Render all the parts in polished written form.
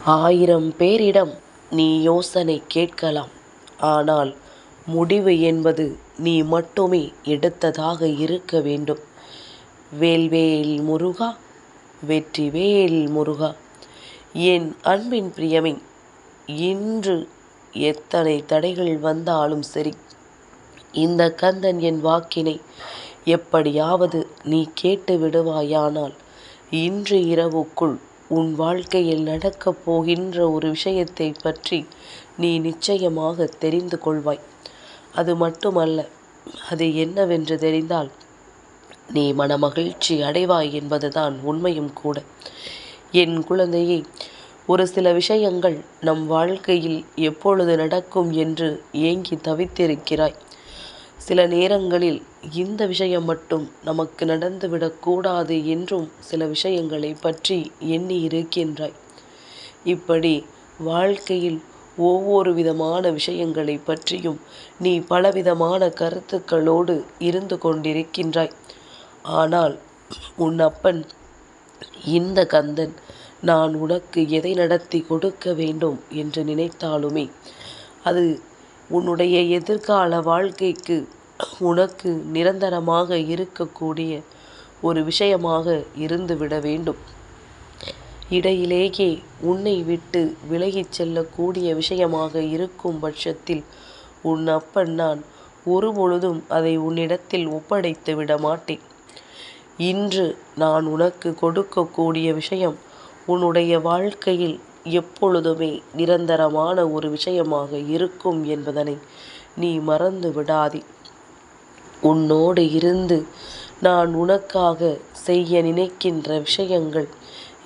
1000 பேரிடம் நீ யோசனை கேட்கலாம். ஆனால் முடிவு என்பது நீ மட்டுமே எடுத்ததாக இருக்க வேண்டும். வேல்வேல் முருகா, வெற்றிவேல் முருகா. என் அன்பின் பிரியமே, இன்று எத்தனை தடைகள் வந்தாலும் சரி, இந்த கந்தன் என் வாக்கினை எப்படியாவது நீ கேட்டு விடுவாயானால் இன்று இரவுக்குள் உன் வாழ்க்கையில் நடக்கப் போகின்ற ஒரு விஷயத்தை பற்றி நீ நிச்சயமாக தெரிந்து கொள்வாய். அது மட்டுமல்ல, அது என்னவென்று தெரிந்தால் நீ மனமகிழ்ச்சி அடைவாய் என்பதுதான் உண்மையும் கூட. என் குழந்தையே, ஒரு சில விஷயங்கள் நம் வாழ்க்கையில் எப்பொழுது நடக்கும் என்று ஏங்கி தவித்திருக்கிறாய். சில நேரங்களில் இந்த விஷயம் மட்டும் நமக்கு நடந்துவிடக்கூடாது என்றும் சில விஷயங்களை பற்றி எண்ணி இருக்கின்றாய். இப்படி வாழ்க்கையில் ஒவ்வொரு விதமான விஷயங்களை பற்றியும் நீ பலவிதமான கருத்துக்களோடு இருந்து கொண்டிருக்கின்றாய். ஆனால் உன் அப்பன் இந்த கந்தன் நான் உனக்கு எதை நடத்தி கொடுக்க வேண்டும் என்று நினைத்தாலுமே அது உன்னுடைய எதிர்கால வாழ்க்கைக்கு உனக்கு நிரந்தரமாக இருக்கக்கூடிய ஒரு விஷயமாக இருந்துவிட வேண்டும். இடையிலேயே உன்னை விட்டு விலகிச் செல்லக்கூடிய விஷயமாக இருக்கும் பட்சத்தில் உன் அப்பன் நான் ஒருபொழுதும் அதை உன்னிடத்தில் ஒப்படைத்து விட மாட்டேன். இன்று நான் உனக்கு கொடுக்கக்கூடிய விஷயம் உன்னுடைய வாழ்க்கையில் எப்பொழுதுமே நிரந்தரமான ஒரு விஷயமாக இருக்கும் என்பதனை நீ மறந்து விடாதே. உன்னோடு இருந்து நான் உனக்காக செய்ய நினைக்கின்ற விஷயங்கள்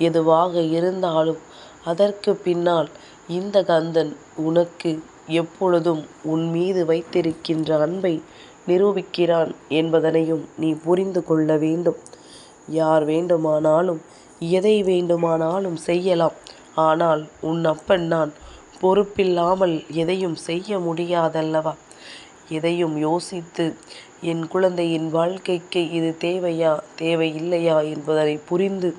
எதுவாக இருந்தாலும் அதற்கு பின்னால் இந்த கந்தன் உனக்கு எப்பொழுதும் உன் மீது வைத்திருக்கின்ற அன்பை நிரூபிக்கிறான் என்பதனையும் நீ புரிந்து கொள்ள வேண்டும். யார் வேண்டுமானாலும் எதை வேண்டுமானாலும் செய்யலாம். ஆனால் உன் அப்பன் நான் பொறுப்பில்லாமல் எதையும் செய்ய முடியாதல்லவா? எதையும் யோசித்து என் குழந்தையின் வாழ்க்கைக்கு இது தேவையா தேவையில்லையா என்பதனை புரிந்து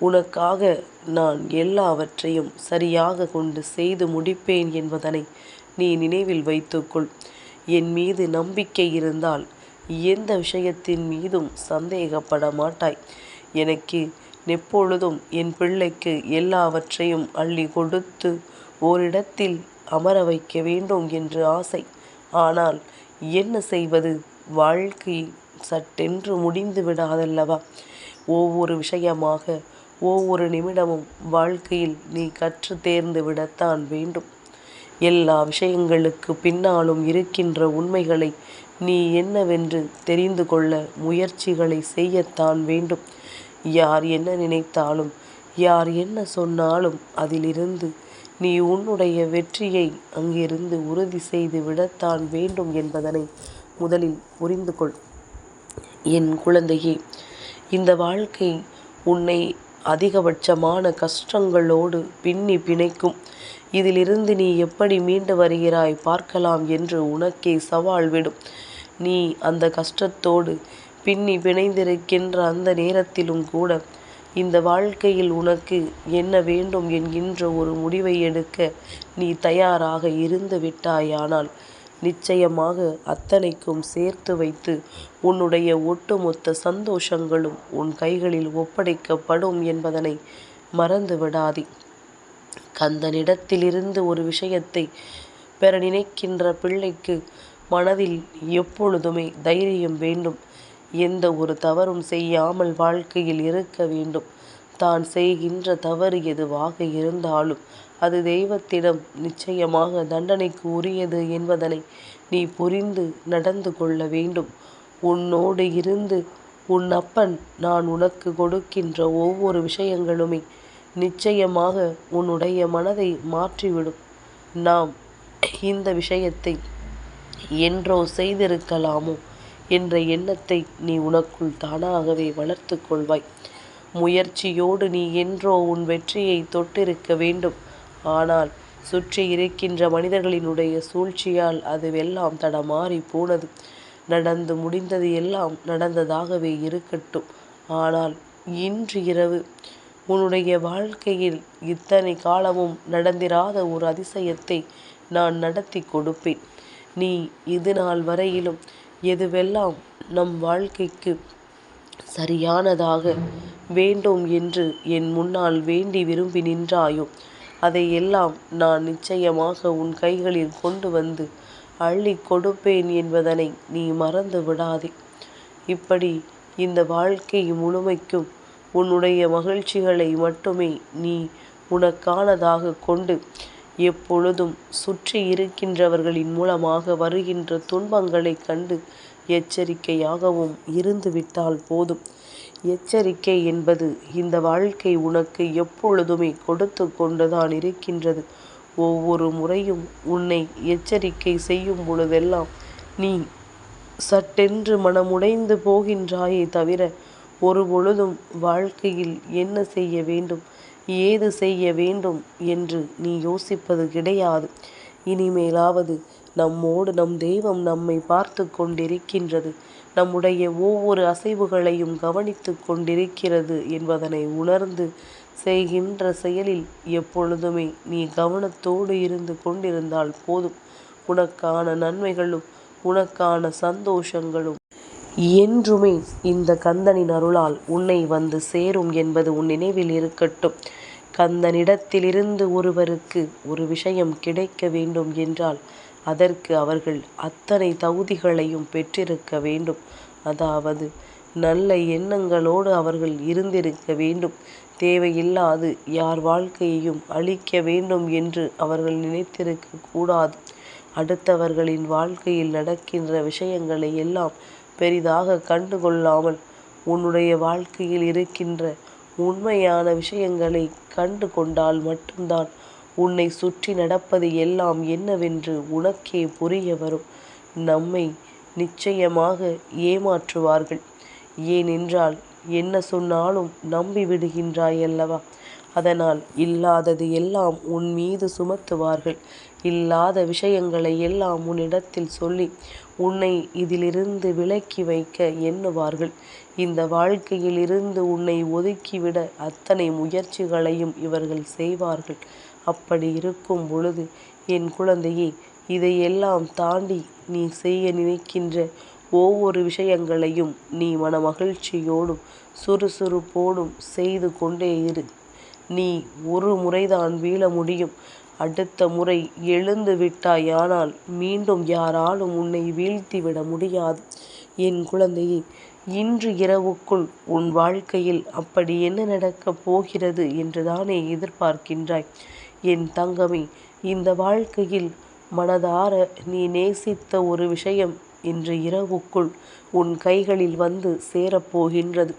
உனக்காக நான் எல்லாவற்றையும் சரியாக கொண்டு செய்து முடிப்பேன் என்பதனை நீ நினைவில் வைத்துக்கொள். என் மீது நம்பிக்கை இருந்தால் எந்த விஷயத்தின் மீதும் சந்தேகப்பட மாட்டாய். எனக்கு எப்பொழுதும் என் பிள்ளைக்கு எல்லாவற்றையும் அள்ளி கொடுத்து ஓரிடத்தில் அமர வைக்க வேண்டும் என்று ஆசை. ஆனால் என்ன செய்வது? வாழ்க்கை சட்டென்று முடிந்து விடாதல்லவா? ஒவ்வொரு விஷயமாக ஒவ்வொரு நிமிடமும் வாழ்க்கையில் நீ கற்று தேர்ந்து விடத்தான் வேண்டும். எல்லா விஷயங்களுக்கு பின்னாலும் இருக்கின்ற உண்மைகளை நீ என்னவென்று தெரிந்து கொள்ள முயற்சிகளை செய்யத்தான் வேண்டும். யார் என்ன நினைத்தாலும் யார் என்ன சொன்னாலும் அதிலிருந்து நீ உன்னுடைய வெற்றியை அங்கிருந்து உறுதி செய்து விடத்தான் வேண்டும் என்பதனை முதலில் புரிந்து கொள். என் குழந்தையே, இந்த வாழ்க்கை உன்னை அதிகபட்சமான கஷ்டங்களோடு பின்னி பிணைக்கும். இதிலிருந்து நீ எப்படி மீண்டு வருகிறாய் பார்க்கலாம் என்று உனக்கே சவால் விடும். நீ அந்த கஷ்டத்தோடு பின்னி பிணைந்திருக்கின்ற அந்த நேரத்திலும் கூட இந்த வாழ்க்கையில் உனக்கு என்ன வேண்டும் என்கின்ற ஒரு முடிவை எடுக்க நீ தயாராக இருந்து விட்டாயானால் நிச்சயமாக அத்தனைக்கும் சேர்த்து வைத்து உன்னுடைய ஒட்டுமொத்த சந்தோஷங்களும் உன் கைகளில் ஒப்படைக்கப்படும் என்பதனை மறந்து விடாதே. கந்தனிடத்திலிருந்து ஒரு விஷயத்தை பெற நினைக்கின்ற பிள்ளைக்கு மனதில் எப்பொழுதுமே தைரியம் வேண்டும். எந்த ஒரு தவறும் செய்யாமல் வாழ்க்கையில் இருக்க வேண்டும். தான் செய்கின்ற தவறு எதுவாக இருந்தாலும் அது தெய்வத்திடம் நிச்சயமாக தண்டனைக்கு உரியது என்பதனை நீ புரிந்து நடந்து கொள்ள வேண்டும். உன்னோடு இருந்து உன் அப்பன் நான் உனக்கு கொடுக்கின்ற ஒவ்வொரு விஷயங்களுமே நிச்சயமாக உன்னுடைய மனதை மாற்றிவிடும். நாம் இந்த விஷயத்தை என்றோ செய்திருக்கலாமோ என்ற எண்ணத்தை நீ உனக்குள் தானாகவே வளர்த்து கொள்வாய். முயற்சியோடு நீ என்றோ உன் வெற்றியை தொட்டிருக்க வேண்டும். ஆனால் சுற்றி இருக்கின்ற மனிதர்களினுடைய சூழ்ச்சியால் அதுவெல்லாம் தடமாறி போனது. நடந்து முடிந்தது எல்லாம் நடந்ததாகவே இருக்கட்டும். ஆனால் இன்று இரவு உன்னுடைய வாழ்க்கையில் இத்தனை காலமும் நடந்திராத ஒரு அதிசயத்தை நான் நடத்தி கொடுப்பேன். நீ இது நாள் வரையிலும் எதுவெல்லாம் நம் வாழ்க்கைக்கு சரியானதாக வேண்டும் என்று என் முன்னால் வேண்டி விரும்பி நின்றாயோ அதையெல்லாம் நான் நிச்சயமாக உன் கைகளில் கொண்டு வந்து அள்ளி கொடுப்பேன் என்பதனை நீ மறந்து விடாதே. இப்படி இந்த வாழ்க்கை முழுமைக்கும் உன்னுடைய மகிழ்ச்சிகளை மட்டுமே நீ உனக்கானதாக கொண்டு எப்பொழுதும் சுற்றி இருக்கின்றவர்களின் மூலமாக வருகின்ற துன்பங்களை கண்டு எச்சரிக்கையாகவும் இருந்துவிட்டால் போதும். எச்சரிக்கை என்பது இந்த வாழ்க்கை உனக்கு எப்பொழுதுமே கொடுத்து கொண்டுதான் இருக்கின்றது. ஒவ்வொரு முறையும் உன்னை எச்சரிக்கை செய்யும் பொழுதெல்லாம் நீ சட்டென்று மனமுடைந்து போகின்றாயே தவிர ஒரு பொழுதும் வாழ்க்கையில் என்ன செய்ய வேண்டும், ஏது செய்ய வேண்டும் என்று நீ யோசிப்பது கிடையாது. இனிமேலாவது நம்மோடு நம் தெய்வம் நம்மை பார்த்து கொண்டிருக்கின்றது, நம்முடைய ஒவ்வொரு அசைவுகளையும் கவனித்து கொண்டிருக்கிறது என்பதனை உணர்ந்து செய்கின்ற செயலில் எப்பொழுதுமே நீ கவனத்தோடு இருந்து கொண்டிருந்தால் போதும். உனக்கான நன்மைகளும் உனக்கான சந்தோஷங்களும் என்றுமே இந்த கந்தனின் அருளால் உன்னை வந்து சேரும் என்பது உன் நினைவில் இருக்கட்டும். கந்தனிடத்திலிருந்து ஒருவருக்கு ஒரு விஷயம் கிடைக்க வேண்டும் என்றால் அதற்கு அவர்கள் அத்தனை தகுதிகளையும் பெற்றிருக்க வேண்டும். அதாவது நல்ல எண்ணங்களோடு அவர்கள் இருந்திருக்க வேண்டும். தேவையில்லாது யார் வாழ்க்கையையும் அழிக்க வேண்டும் என்று அவர்கள் நினைத்திருக்க கூடாது. அடுத்தவர்களின் வாழ்க்கையில் நடக்கின்ற விஷயங்களை எல்லாம் பெரிதாக கண்டுகொள்ளாமல் உன்னுடைய வாழ்க்கையில் இருக்கின்ற உண்மையான விஷயங்களை கண்டு கொண்டால் மட்டும்தான் உன்னை சுற்றி நடப்பது எல்லாம் என்னவென்று உனக்கே புரிய வரும். நம்மை நிச்சயமாக ஏமாற்றுவார்கள். ஏனென்றால் என்ன சொன்னாலும் நம்பி விடுகின்றாய் அல்லவா? அதனால் இல்லாதது எல்லாம் உன் மீது சுமத்துவார்கள். இல்லாத விஷயங்களை எல்லாம் உன்னிடத்தில் சொல்லி உன்னை இதிலிருந்து விலக்கி வைக்க எண்ணுவார்கள். இந்த வாழ்க்கையில் இருந்து உன்னை ஒதுக்கிவிட அத்தனை முயற்சிகளையும் இவர்கள் செய்வார்கள். அப்படி இருக்கும் பொழுது என் குழந்தையே, இதையெல்லாம் தாண்டி நீ செய்ய நினைக்கின்ற ஒவ்வொரு விஷயங்களையும் நீ மனமகிழ்ச்சியோடும் சுறுசுறுப்போடும் செய்து கொண்டே இரு. நீ ஒரு முறைதான் வீழ முடியும். அடுத்த முறை எழுந்து விட்டாயானால் மீண்டும் யாராலும் உன்னை வீழ்த்திவிட முடியாது. என் குழந்தையே, இன்று இரவுக்குள் உன் வாழ்க்கையில் அப்படி என்ன நடக்கப் போகிறது என்றுதானே எதிர்பார்க்கின்றாய்? என் தங்கமே, இந்த வாழ்க்கையில் மனதார நீ நேசித்த ஒரு விஷயம் இன்று இரவுக்குள் உன் கைகளில் வந்து சேரப்போகின்றது.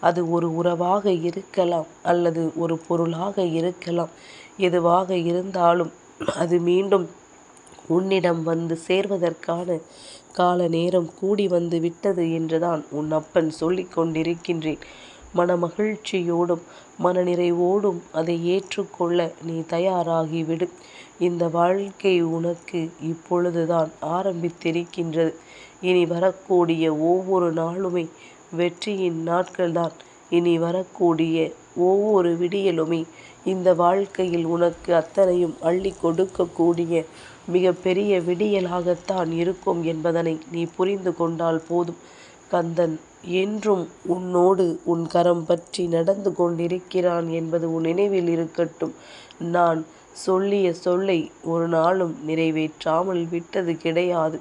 அது ஒரு உறவாக இருக்கலாம், அல்லது ஒரு பொருளாக இருக்கலாம். எதுவாக இருந்தாலும் அது மீண்டும் உன்னிடம் வந்து சேர்வதற்கான கால நேரம் கூடி வந்து விட்டது என்றுதான் உன் அப்பன் சொல்லிக் கொண்டிருக்கின்றேன். மனமகிழ்ச்சியோடும் மனநிறைவோடும் அதை ஏற்றுக்கொள்ள நீ தயாராகிவிடு. இந்த வாழ்க்கை உனக்கு இப்பொழுதுதான் ஆரம்பித்திருக்கின்றது. இனி வரக்கூடிய ஒவ்வொரு நாளுமே வெற்றியின் நாட்கள்தான். இனி வரக்கூடிய ஒவ்வொரு விடியலுமே இந்த வாழ்க்கையில் உனக்கு அத்தனையும் அள்ளி கொடுக்கக்கூடிய மிக பெரிய விடியலாகத்தான் இருக்கும் என்பதனை நீ புரிந்து கொண்டால் போதும். கந்தன் என்றும் உன்னோடு உன் கரம் பற்றி நடந்து கொண்டிருக்கிறான் என்பது உன் நினைவில் இருக்கட்டும். நான் சொல்லிய சொல்லை ஒரு நாளும் நிறைவேற்றாமல் விட்டது கிடையாது.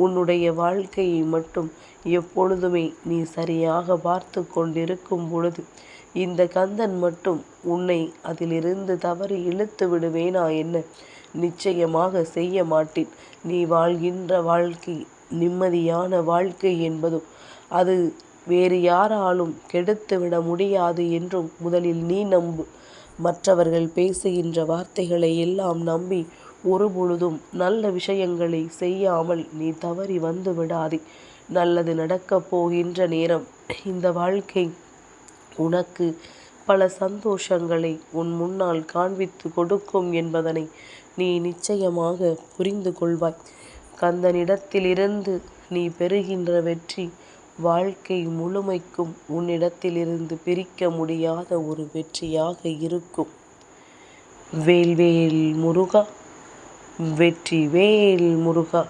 உன்னுடைய வாழ்க்கையை மட்டும் எப்பொழுதுமே நீ சரியாக பார்த்து கொண்டிருக்கும் பொழுது இந்த கந்தன் மட்டும் உன்னை அதிலிருந்து தவறி இழுத்து விடுவேனா என்ன? நிச்சயமாக செய்ய மாட்டேன். நீ வாழ்கின்ற வாழ்க்கை நிம்மதியான வாழ்க்கை என்பதும் அது வேறு யாராலும் கெடுத்துவிட முடியாது என்றும் முதலில் நீ நம்பு. மற்றவர்கள் பேசுகின்ற வார்த்தைகளை எல்லாம் நம்பி ஒரு பொழுதும் நல்ல விஷயங்களை செய்யாமல் நீ தவறி வந்து விடாதே. நல்லது நடக்கப் போகின்ற நேரம் இந்த வாழ்க்கை உனக்கு பல சந்தோஷங்களை உன் முன்னால் காண்பித்து கொடுக்கும் என்பதனை நீ நிச்சயமாக புரிந்து கொள்வாய். கந்தனிடத்திலிருந்து நீ பெறுகின்ற வெற்றி வாழ்க்கை முழுமைக்கும் உன்னிடத்திலிருந்து பிரிக்க முடியாத ஒரு வெற்றியாக இருக்கும். வேல்வேல் முருகா, வெற்றி வேல் முருகா.